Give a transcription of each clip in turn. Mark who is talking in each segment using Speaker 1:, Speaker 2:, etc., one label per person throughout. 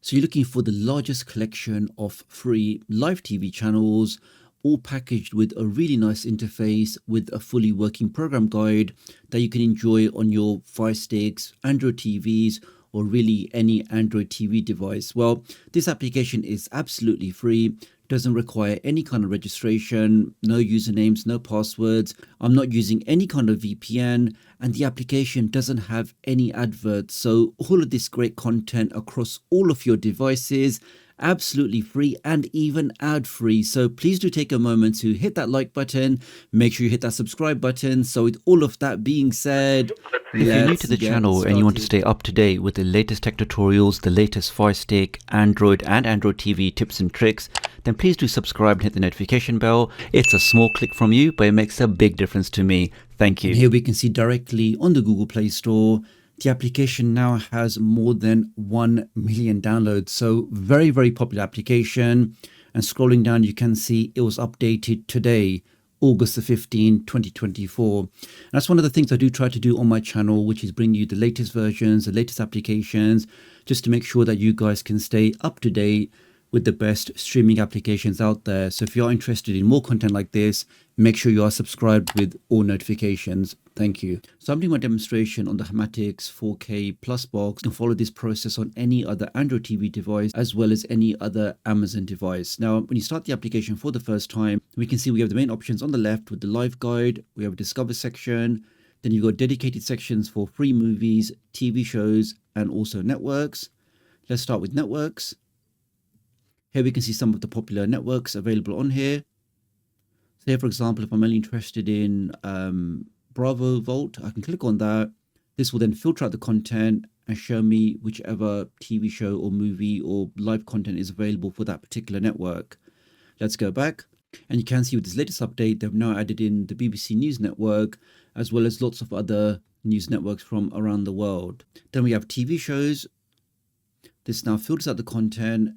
Speaker 1: So you're looking for the largest collection of free live TV channels, all packaged with a really nice interface with a fully working program guide that you can enjoy on your Firesticks, Android TVs, or really any Android TV device. Well, this application is absolutely free, doesn't require any kind of registration, no usernames, no passwords. I'm not using any kind of VPN, and the application doesn't have any adverts. So all of this great content across all of your devices, absolutely free and even ad-free. So please do take a moment to hit that like button, make sure you hit that subscribe button. So with all of that being said,
Speaker 2: If you're new to the channel and you want to stay up to date with the latest tech tutorials, the latest Firestick, Android and Android TV tips and tricks, then please do subscribe and hit the notification bell. It's a small click from you, but it makes a big difference to me. Thank you.
Speaker 1: And here we can see directly on the Google Play Store, the application now has more than 1 million downloads. So very, very popular application. And scrolling down, you can see it was updated today, August the 15th, 2024. And that's one of the things I do try to do on my channel, which is bring you the latest versions, the latest applications, just to make sure that you guys can stay up to date with the best streaming applications out there. So if you're interested in more content like this, make sure you are subscribed with all notifications. Thank you. So I'm doing my demonstration on the Hamatics 4K Plus box. You can follow this process on any other Android TV device as well as any other Amazon device. Now, when you start the application for the first time, we can see we have the main options on the left with the live guide. We have a discover section. Then you've got dedicated sections for free movies, TV shows, and also networks. Let's start with networks. Here we can see some of the popular networks available on here. So here, for example, if I'm only interested in Bravo Vault, I can click on that. This will then filter out the content and show me whichever TV show or movie or live content is available for that particular network. Let's go back. And you can see with this latest update, they've now added in the BBC News Network, as well as lots of other news networks from around the world. Then we have TV shows. This now filters out the content.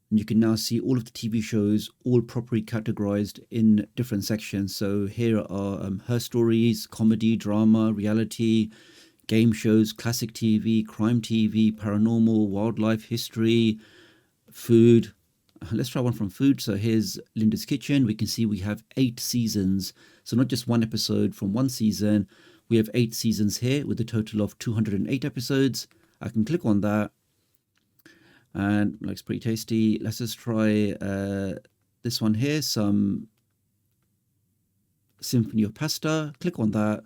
Speaker 1: And you can now see all of the TV shows, all properly categorized in different sections. So here are her stories, comedy, drama, reality, game shows, classic TV, crime TV, paranormal, wildlife, history, food. Let's try one from food. So here's Linda's Kitchen. We can see we have 8 seasons. So not just one episode from one season. We have 8 seasons here with a total of 208 episodes. I can click on that. And looks pretty tasty. Let's just try this one here, some Symphony of Pasta. Click on that.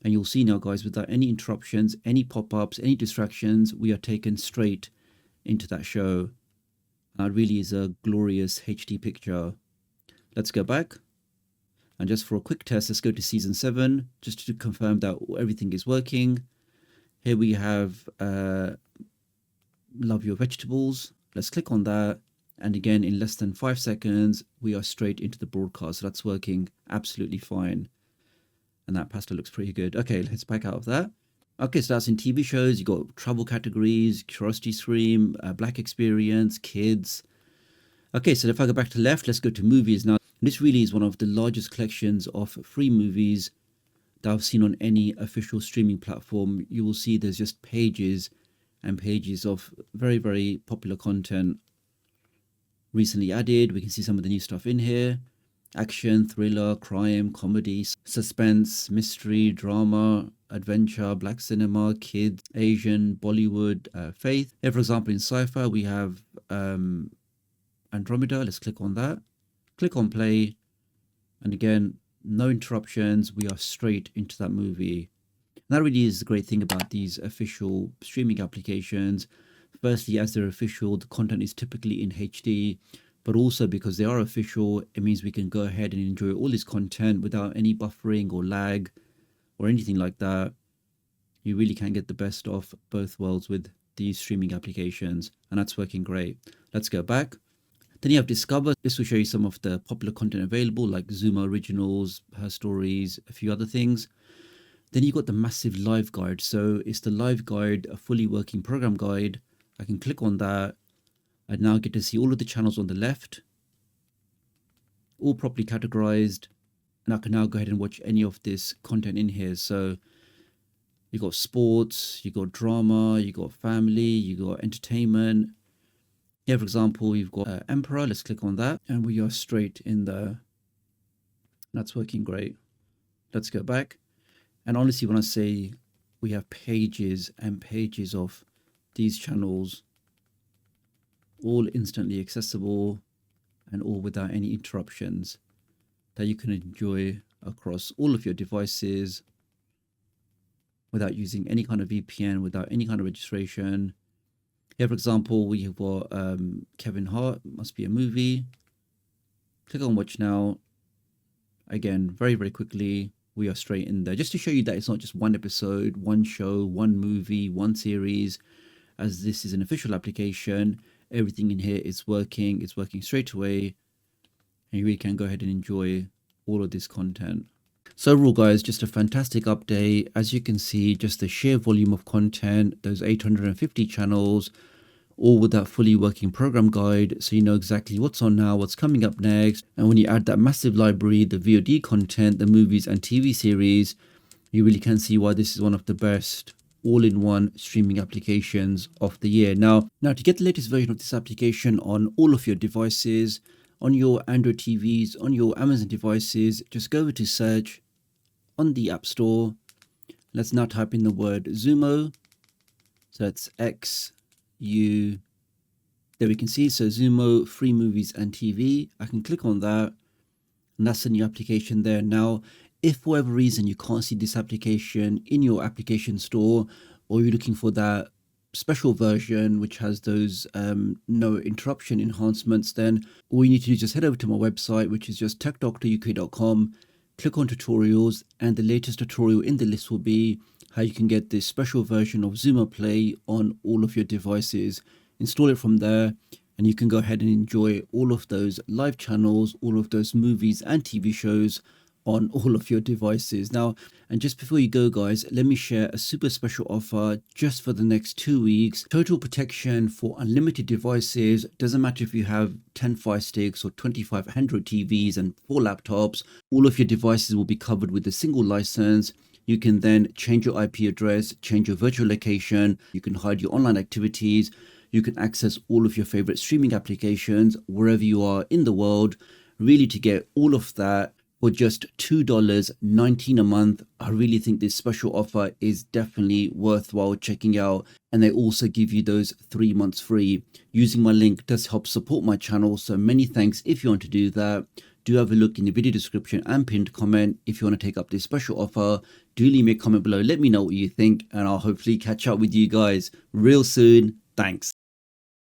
Speaker 1: And you'll see now, guys, without any interruptions, any pop-ups, any distractions, we are taken straight into that show. It really is a glorious HD picture. Let's go back. And just for a quick test, let's go to season 7, just to confirm that everything is working. Here we have Love Your Vegetables. Let's click on that. And again, in less than 5 seconds, we are straight into the broadcast. So that's working absolutely fine. And that pasta looks pretty good. Okay, let's back out of that. Okay, so that's in TV shows. You got travel categories, Curiosity Stream, Black Experience, Kids. Okay, so if I go back to left, let's go to movies now. This really is one of the largest collections of free movies that I've seen on any official streaming platform. You will see there's just pages and pages of very, very popular content recently added. We can see some of the new stuff in here. Action, thriller, crime, comedy, suspense, mystery, drama, adventure, black cinema, kids, Asian, Bollywood, faith. Here, for example, in sci-fi, we have Andromeda. Let's click on that. Click on play. And again, no interruptions. We are straight into that movie. And that really is the great thing about these official streaming applications. Firstly, as they're official, the content is typically in HD, but also because they are official, it means we can go ahead and enjoy all this content without any buffering or lag or anything like that. You really can get the best of both worlds with these streaming applications, and that's working great. Let's go back. Then you have Discover. This will show you some of the popular content available, like Zuma Originals, Her Stories, a few other things. Then you've got the massive live guide. So it's the live guide, a fully working program guide. I can click on that. I now get to see all of the channels on the left, all properly categorized. And I can now go ahead and watch any of this content in here. So You got sports, you got drama, you got family, you got entertainment. Here, for example, you've got Emperor. Let's click on that, and we are straight in there. That's working great. Let's go back. And honestly, when I say we have pages and pages of these channels, all instantly accessible and all without any interruptions, that you can enjoy across all of your devices without using any kind of VPN, without any kind of registration. Here, for example, we have got Kevin Hart, must be a movie. Click on watch now. Again, very, very quickly, we are straight in there. Just to show you that it's not just one episode, one show, one movie, one series. As this is an official application, everything in here is working. It's working straight away. And you really can go ahead and enjoy all of this content. So overall, guys, just a fantastic update. As you can see, just the sheer volume of content, those 850 channels, all with that fully working program guide, so you know exactly what's on now, what's coming up next. And when you add that massive library, the VOD content, the movies and TV series, you really can see why this is one of the best all-in-one streaming applications of the year. Now to get the latest version of this application on all of your devices, on your Android TVs, on your Amazon devices, just go over to search on the App Store. Let's now type in the word Zumo. So that's XU. There we can see, so Zumo, free movies and TV. I can click on that, and that's the new application there. Now, if for whatever reason you can't see this application in your application store, or you're looking for that special version which has those no interruption enhancements, then all you need to do is just head over to my website, which is just tdoctoruk.com. Click on tutorials, and the latest tutorial in the list will be how you can get this special version of Zumo Play on all of your devices. Install it from there, and you can go ahead and enjoy all of those live channels, all of those movies and TV shows on all of your devices. Now, and just before you go, guys, let me share a super special offer just for the next 2 weeks. Total protection for unlimited devices. Doesn't matter if you have 10 Fire Sticks or 25 Android TVs and 4 laptops, all of your devices will be covered with a single license. You can then change your IP address, change your virtual location, you can hide your online activities, you can access all of your favorite streaming applications wherever you are in the world. Really, to get all of that for just $2.19 a month, I really think this special offer is definitely worthwhile checking out. And they also give you those 3 months free. Using my link does help support my channel, so many thanks if you want to do that. Do have a look in the video description and pinned comment if you want to take up this special offer. Do leave me a comment below, let me know what you think, and I'll hopefully catch up with you guys real soon. Thanks.